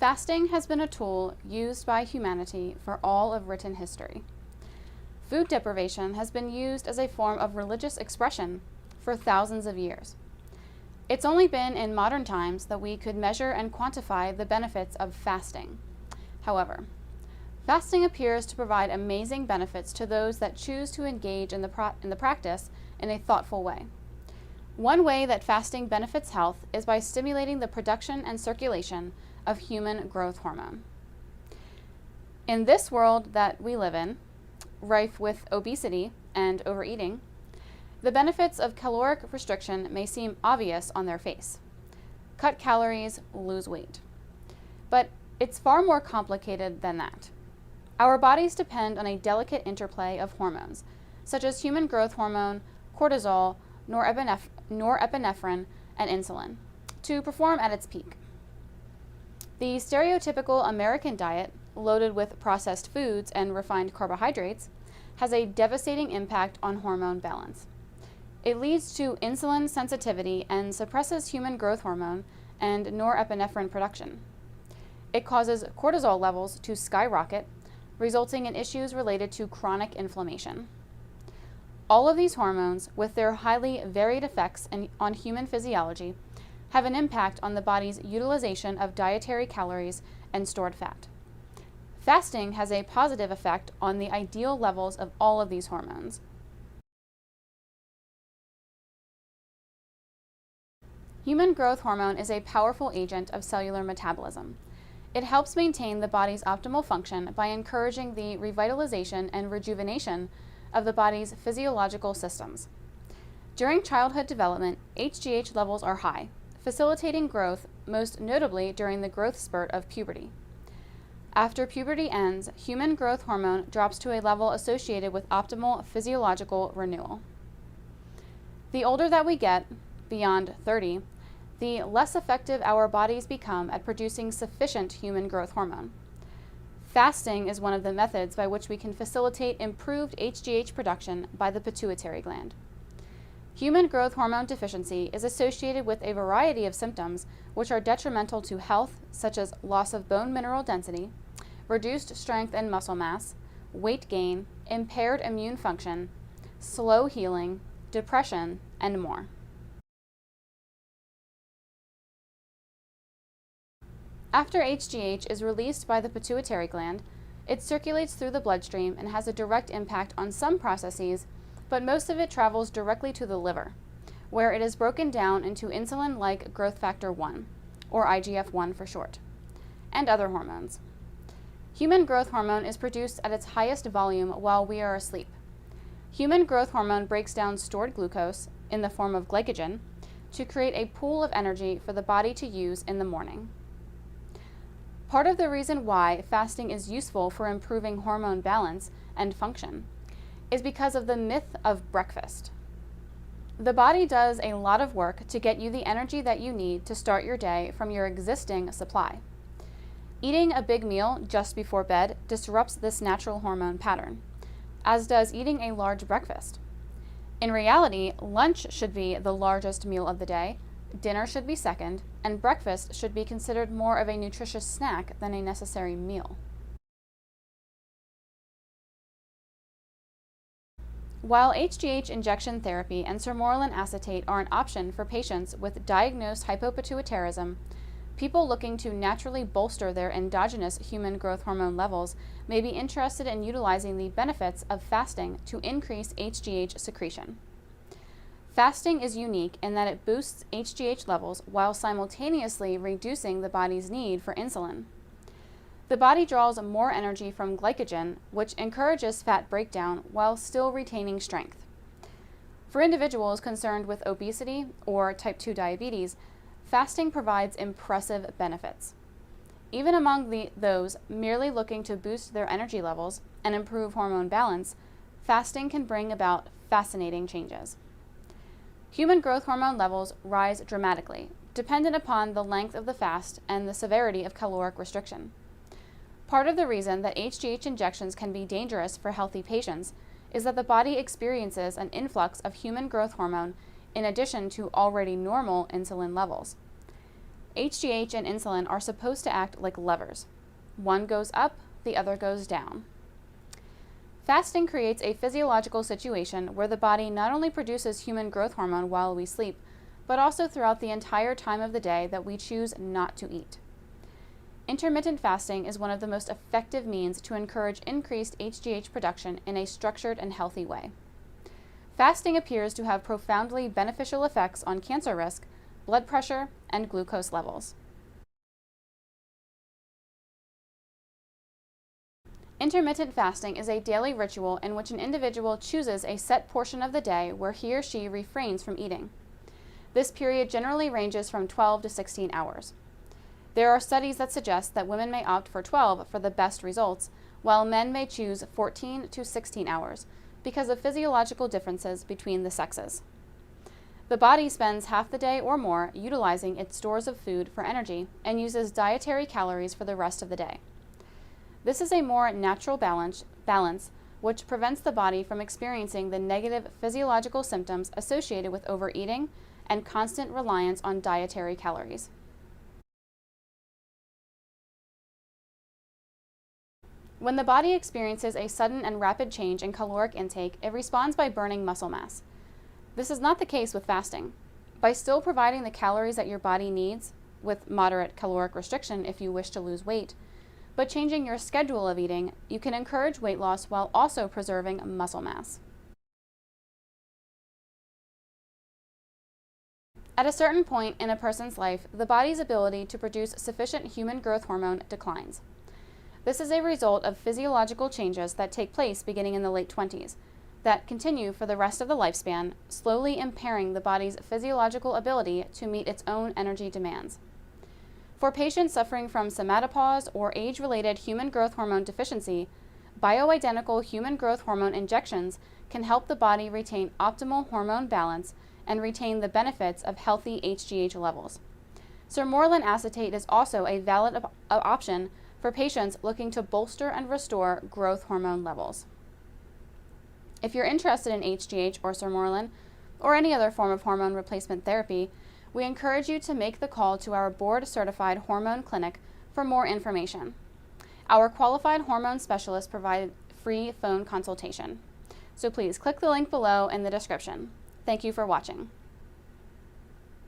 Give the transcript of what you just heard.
Fasting has been a tool used by humanity for all of written history. Food deprivation has been used as a form of religious expression for thousands of years. It's only been in modern times that we could measure and quantify the benefits of fasting. However, fasting appears to provide amazing benefits to those that choose to engage in the practice in a thoughtful way. One way that fasting benefits health is by stimulating the production and circulation of human growth hormone. In this world that we live in, rife with obesity and overeating, the benefits of caloric restriction may seem obvious on their face. Cut calories, lose weight. But it's far more complicated than that. Our bodies depend on a delicate interplay of hormones, such as human growth hormone, cortisol, norepinephrine, and insulin, to perform at its peak. The stereotypical American diet, loaded with processed foods and refined carbohydrates, has a devastating impact on hormone balance. It leads to insulin sensitivity and suppresses human growth hormone and norepinephrine production. It causes cortisol levels to skyrocket, resulting in issues related to chronic inflammation. All of these hormones, with their highly varied effects on human physiology, have an impact on the body's utilization of dietary calories and stored fat. Fasting has a positive effect on the ideal levels of all of these hormones. Human growth hormone is a powerful agent of cellular metabolism. It helps maintain the body's optimal function by encouraging the revitalization and rejuvenation of the body's physiological systems. During childhood development, HGH levels are high, facilitating growth, most notably during the growth spurt of puberty. After puberty ends, human growth hormone drops to a level associated with optimal physiological renewal. The older that we get, beyond 30, the less effective our bodies become at producing sufficient human growth hormone. Fasting is one of the methods by which we can facilitate improved HGH production by the pituitary gland. Human growth hormone deficiency is associated with a variety of symptoms which are detrimental to health, such as loss of bone mineral density, reduced strength and muscle mass, weight gain, impaired immune function, slow healing, depression, and more. After HGH is released by the pituitary gland, it circulates through the bloodstream and has a direct impact on some processes, but most of it travels directly to the liver, where it is broken down into insulin-like growth factor 1, or IGF-1 for short, and other hormones. Human growth hormone is produced at its highest volume while we are asleep. Human growth hormone breaks down stored glucose, in the form of glycogen, to create a pool of energy for the body to use in the morning. Part of the reason why fasting is useful for improving hormone balance and function is because of the myth of breakfast. The body does a lot of work to get you the energy that you need to start your day from your existing supply. Eating a big meal just before bed disrupts this natural hormone pattern, as does eating a large breakfast. In reality, lunch should be the largest meal of the day, dinner should be second, and breakfast should be considered more of a nutritious snack than a necessary meal. While HGH injection therapy and sermorelin acetate are an option for patients with diagnosed hypopituitarism, people looking to naturally bolster their endogenous human growth hormone levels may be interested in utilizing the benefits of fasting to increase HGH secretion. Fasting is unique in that it boosts HGH levels while simultaneously reducing the body's need for insulin. The body draws more energy from glycogen, which encourages fat breakdown while still retaining strength. For individuals concerned with obesity or type 2 diabetes, fasting provides impressive benefits. Even among those merely looking to boost their energy levels and improve hormone balance, fasting can bring about fascinating changes. Human growth hormone levels rise dramatically, dependent upon the length of the fast and the severity of caloric restriction. Part of the reason that HGH injections can be dangerous for healthy patients is that the body experiences an influx of human growth hormone in addition to already normal insulin levels. HGH and insulin are supposed to act like levers. One goes up, the other goes down. Fasting creates a physiological situation where the body not only produces human growth hormone while we sleep, but also throughout the entire time of the day that we choose not to eat. Intermittent fasting is one of the most effective means to encourage increased HGH production in a structured and healthy way. Fasting appears to have profoundly beneficial effects on cancer risk, blood pressure, and glucose levels. Intermittent fasting is a daily ritual in which an individual chooses a set portion of the day where he or she refrains from eating. This period generally ranges from 12 to 16 hours. There are studies that suggest that women may opt for 12 for the best results, while men may choose 14 to 16 hours because of physiological differences between the sexes. The body spends half the day or more utilizing its stores of food for energy and uses dietary calories for the rest of the day. This is a more natural balance which prevents the body from experiencing the negative physiological symptoms associated with overeating and constant reliance on dietary calories. When the body experiences a sudden and rapid change in caloric intake, it responds by burning muscle mass. This is not the case with fasting. By still providing the calories that your body needs, with moderate caloric restriction if you wish to lose weight, but changing your schedule of eating, you can encourage weight loss while also preserving muscle mass. At a certain point in a person's life, the body's ability to produce sufficient human growth hormone declines. This is a result of physiological changes that take place beginning in the late 20s, that continue for the rest of the lifespan, slowly impairing the body's physiological ability to meet its own energy demands. For patients suffering from somatopause or age-related human growth hormone deficiency, bioidentical human growth hormone injections can help the body retain optimal hormone balance and retain the benefits of healthy HGH levels. Sermorelin acetate is also a valid option for patients looking to bolster and restore growth hormone levels. If you're interested in HGH or sermorelin, or any other form of hormone replacement therapy, we encourage you to make the call to our board-certified hormone clinic for more information. Our qualified hormone specialists provide free phone consultation. So please click the link below in the description. Thank you for watching.